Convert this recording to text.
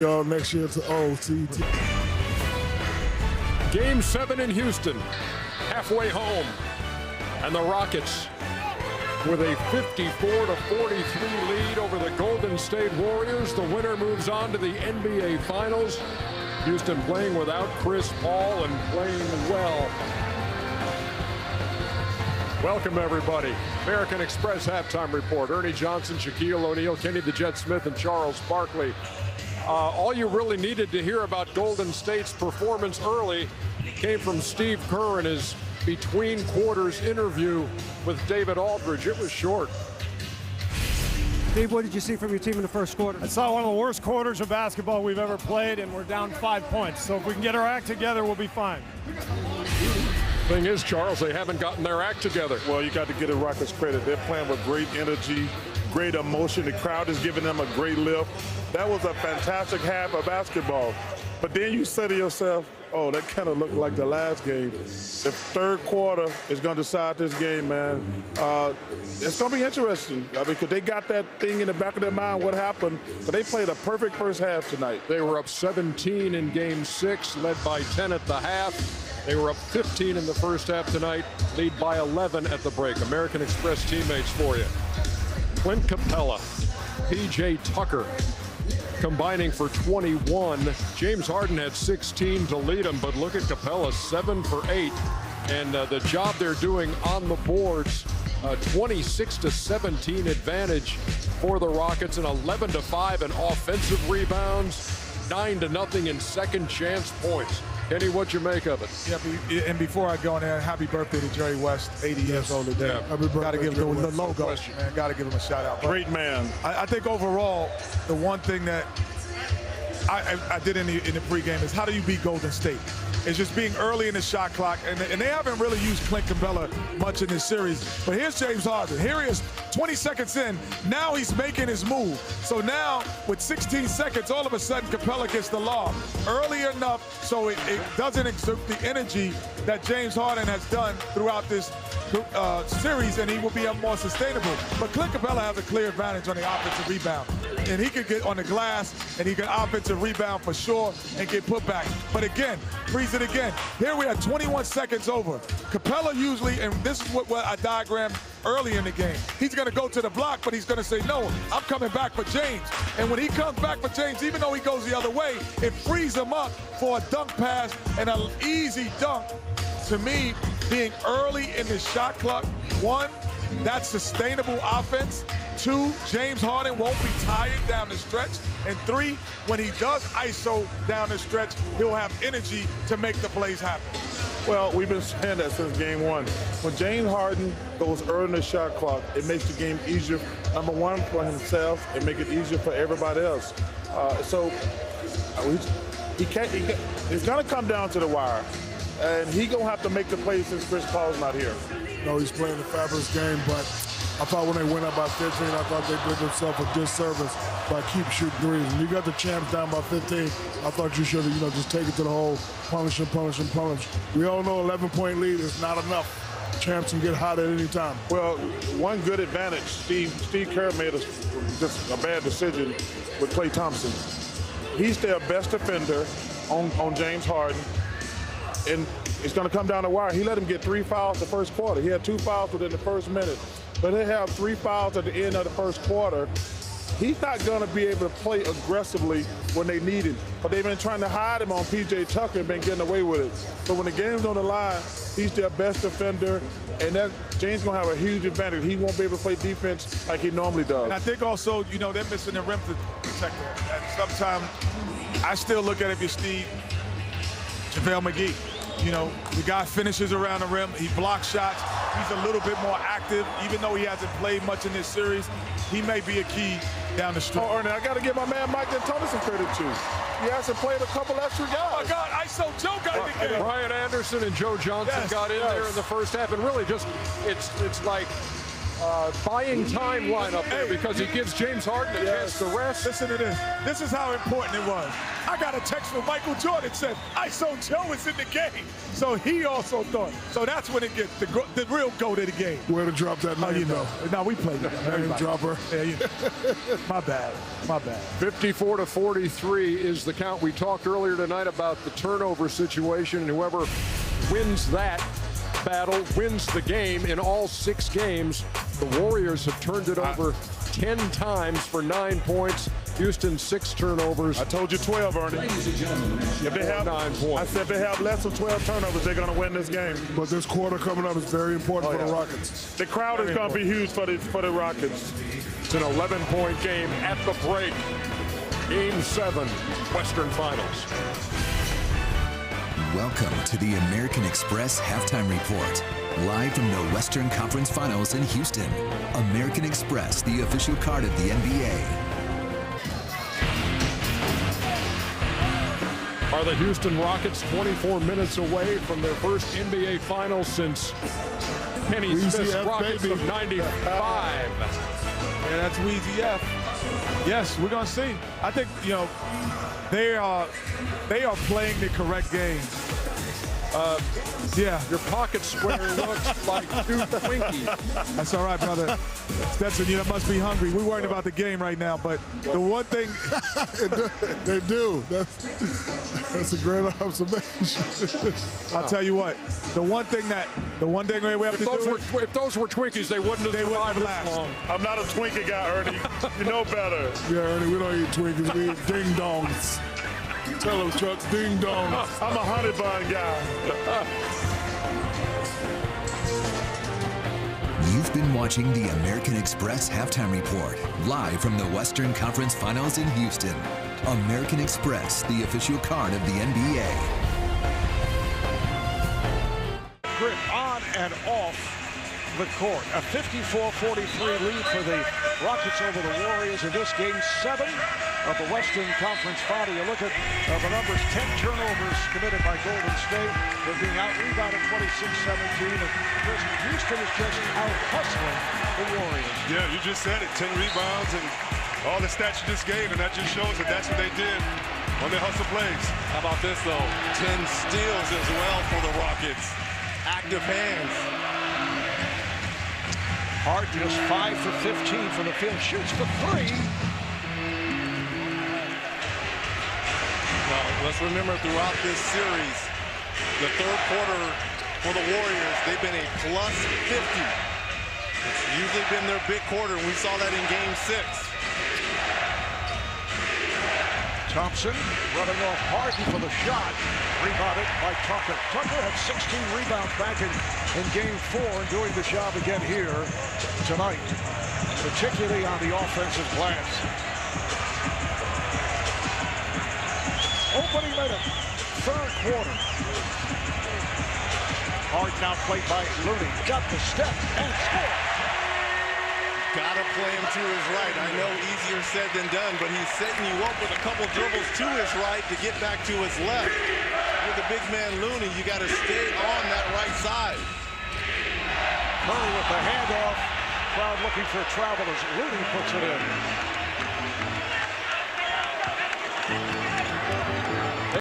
Y'all next year to GO.A.T. Game 7 in Houston, halfway home, and the Rockets with a 54-43 lead over the Golden State Warriors. The winner moves on to the NBA Finals. Houston playing without Chris Paul and playing well. Welcome, everybody. American Express halftime report. Ernie Johnson, Shaquille O'Neal, Kenny the Jet Smith, and Charles Barkley. All you really needed to hear about Golden State's performance early came from Steve Kerr in his between quarters interview with David Aldridge. It was short. Steve, what did you see from your team in the first quarter? I saw one of the worst quarters of basketball we've ever played, and we're down 5 points. So if we can get our act together, we'll be fine. Thing is, Charles, they haven't gotten their act together. Well, you got to give the Rockets credit. They're playing with great energy, great emotion. The crowd is giving them a great lift. That was a fantastic half of basketball. But then you say to yourself, oh, that kind of looked like the last game. The third quarter is going to decide this game, man. It's going to be interesting because they got that thing in the back of their mind, what happened. But they played a perfect first half tonight. They were up 17 in Game 6, led by 10 at the half. They were up 15 in the first half tonight, lead by 11 at the break. American Express teammates for you. Clint Capella, P.J. Tucker combining for 21. James Harden had 16 to lead him, but look at Capella, 7 for 8. And the job they're doing on the boards, 26-17 advantage for the Rockets, and 11-5 in offensive rebounds, 9-0 in second chance points. Kenny, what you make of it? Yeah, and before I go in there, happy birthday to Jerry West, 80 years old today. Yeah. Got to give him the logo, man. Got to give him a shout out. Great man. I think overall, the one thing that I did in the pregame is how do you beat Golden State? It's just being early in the shot clock, and they haven't really used Clint Capella much in this series. But here's James Harden. Here he is, 20 seconds in. Now he's making his move. So now, with 16 seconds, all of a sudden, Capella gets the lob early enough so it doesn't exert the energy that James Harden has done throughout this series, and he will be more sustainable. But Clint Capella has a clear advantage on the offensive rebound. And he could get on the glass, and he can offensive rebound for sure and get put back. But again, freeze it again. Here we are, 21 seconds over. Capella usually, and this is what I diagrammed early in the game, he's going to go to the block, but he's going to say, no, I'm coming back for James. And when he comes back for James, even though he goes the other way, it frees him up for a dunk pass and an easy dunk. To me, being early in the shot clock, 1, that's sustainable offense. 2, James Harden won't be tired down the stretch. And 3, when he does ISO down the stretch, he'll have energy to make the plays happen. Well, we've been saying that since game 1. When James Harden goes early in the shot clock, it makes the game easier, number 1, for himself, and make it easier for everybody else. It's going to come down to the wire. And he's going to have to make the plays since Chris Paul's not here. No, he's playing a fabulous game, but I thought when they went up by 15, I thought they did themselves a disservice by keep shooting threes. When you got the champs down by 15, I thought you should have, just take it to the hole, punish them, punish them, punish. We all know 11-point lead is not enough. Champs can get hot at any time. Well, one good advantage, Steve Kerr made just a bad decision with Klay Thompson. He's their best defender on James Harden. And it's going to come down the wire. He let him get 3 fouls the first quarter. He had 2 fouls within the first minute. But they have 3 fouls at the end of the first quarter. He's not going to be able to play aggressively when they need him. But they've been trying to hide him on P.J. Tucker and been getting away with it. So when the game's on the line, he's their best defender. And that James going to have a huge advantage. He won't be able to play defense like he normally does. And I think also, they're missing the rim protector. And sometimes I still look at it if Steve, JaVale McGee. The guy finishes around the rim. He blocks shots. He's a little bit more active. Even though he hasn't played much in this series, he may be a key down the stretch. Oh, Ernie, I got to give my man Mike D'Antoni some credit, too. He hasn't played a couple extra guys. Oh, my God, ISO Joe got in the game. Brian Anderson and Joe Johnson got in there in the first half. And really just, it's like buying time lineup there because he gives James Harden a chance to rest. Listen to this. This is how important it was. I got a text from Michael Jordan said, ISO Joe is in the game. So he also thought. So that's when it gets the real GOAT of the game. Way to drop that name, though. No, we played it. Name dropper. Yeah, you know. My bad. 54-43 is the count. We talked earlier tonight about the turnover situation, and whoever wins that battle wins the game. In all 6 games, the Warriors have turned it over 10 times for 9 points. Houston 6 turnovers. I told you 12, Ernie. If they have 9 points. I said if they have less than 12 turnovers, they're going to win this game. But this quarter coming up is very important for the Rockets. The crowd is going to be huge for the Rockets. It's an 11-point game at the break. Game 7, Western Finals. Welcome to the American Express Halftime Report. Live from the Western Conference Finals in Houston. American Express, the official card of the NBA. Are the Houston Rockets 24 minutes away from their first NBA Finals since Kenny Smith's Rockets of 95? Yeah, that's WCF. Yes, we're going to see. I think, you know, they are playing the correct game. Yeah. Your pocket square looks like 2 Twinkies. That's all right, brother. Stetson, you must be hungry. We're worried about the game right now, but the one thing... They do. That's a great observation. I'll tell you what. The one thing we have to do... If those were Twinkies, they wouldn't have survived this long. I'm not a Twinkie guy, Ernie. You know better. Yeah, Ernie, we don't eat Twinkies. We eat ding-dongs. Tell them, Chuck, ding-dongs. I'm a honey bun guy. You've been watching the American Express Halftime Report, live from the Western Conference Finals in Houston. American Express, the official card of the NBA. Grip on and off the court. A 54-43 lead for the Rockets over the Warriors in this game 7 of the Western Conference Final. You look at the numbers, 10 turnovers committed by Golden State. They're being out-rebounded 26-17. And Houston is just out-hustling the Warriors. Yeah, you just said it. 10 rebounds and all the stats you just gave, and that just shows that that's what they did on their hustle plays. How about this, though? 10 steals as well for the Rockets. Active hands. Hart just 5 for 15 from the field. Shoots for 3. Well, let's remember throughout this series, the third quarter for the Warriors, they've been a plus 50. It's usually been their big quarter, and we saw that in Game 6. Thompson running off Harden for the shot. Rebounded by Tucker. Tucker had 16 rebounds back in Game 4 and doing the job again here tonight, particularly on the offensive glass. Opening minute, third quarter. Harden now played by Looney. Got the step and score. Gotta play him to his right. I know easier said than done, but he's setting you up with a couple dribbles to his right to get back to his left. With the big man Looney, you gotta stay on that right side. Curry with the handoff. Crowd looking for travel as Looney puts it in.